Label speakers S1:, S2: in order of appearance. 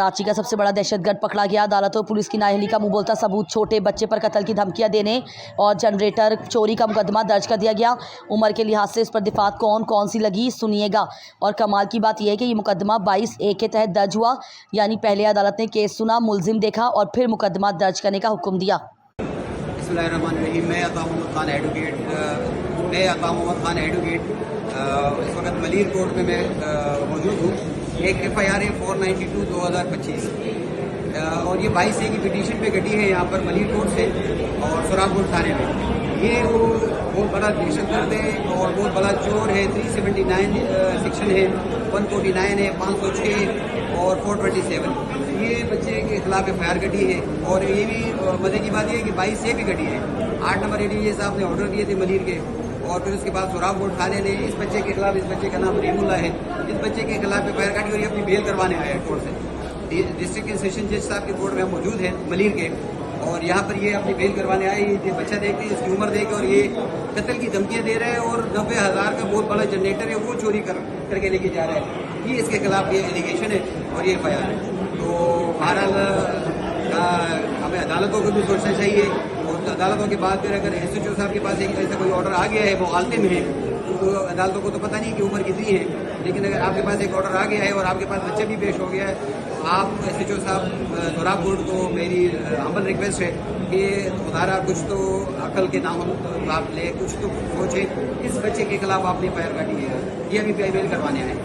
S1: कराची का सबसे बड़ा दहशतगर्द पकड़ा गया। अदालत और पुलिस की नाअहली का मुंह बोलता सबूत, छोटे बच्चे पर कत्ल की धमकियां देने और जनरेटर चोरी का मुकदमा दर्ज कर दिया गया। उम्र के लिहाज से इस पर दिफात कौन सी लगी, सुनिएगा। और कमाल की बात यह है कि ये मुकदमा 22A के तहत दर्ज हुआ, यानी पहले अदालत ने केस सुना, मुलजिम देखा और फिर मुकदमा दर्ज करने का हुक्म दिया।
S2: मैं अता मोहम्मद खान एडवोकेट इस वक्त मलिर कोर्ट में मैं मौजूद हूँ। एक FIR है 492/2025 और ये 22A की पिटीशन पे गड्डी है यहाँ पर मलिर कोर्ट से और सुरागपुर थाने में। ये वो बहुत बड़ा दहशतगर्द है और बहुत बड़ा चोर है। 379 सेक्शन है, 149 है, 506 और 427। ये बच्चे के खिलाफ FIR गड्डी है और ये भी मजे की बात यह है कि 22A भी गड्डी है। 8 नंबर ADJ साहब ने ऑर्डर दिए थे मलिर के और फिर उसके बाद सुरागपुर थाने ने इस बच्चे के खिलाफ, इस बच्चे का नाम रहीमुल्लाह है, इस बच्चे के खिलाफ FIR काटी और ये अपनी बेल करवाने आए कोर्ट से। डिस्ट्रिक्ट के सेशन जज साहब के कोर्ट में हम मौजूद हैं मलिर के और यहाँ पर ये अपनी बेल करवाने आए। ये बच्चा देखते इसकी उम्र देख और ये कत्ल की धमकियाँ दे रहे हैं और 90,000 का बहुत बड़ा जनरेटर है वो चोरी करके लेके जा रहे हैं। ये इसके खिलाफ ये एलिगेशन है और ये FIR है। तो बहरहाल हमें अदालतों को भी सोचना चाहिए और अदालतों के बाद फिर अगर SHO साहब के पास एक ऐसा कोई ऑर्डर आ गया है, वो हालते में है, तो अदालतों को तो पता नहीं कि उम्र कितनी है, लेकिन अगर आपके पास एक ऑर्डर आ गया है और आपके पास बच्चा भी पेश हो गया है, तो आप SHO साहब सुरागपुर को मेरी हम्बल रिक्वेस्ट है कि खुदारा कुछ तो अकल के नाम आप ले, कुछ तो सोचें। इस बच्चे के खिलाफ आपने FIR काटी है, ये अभी बेल करवाने आए।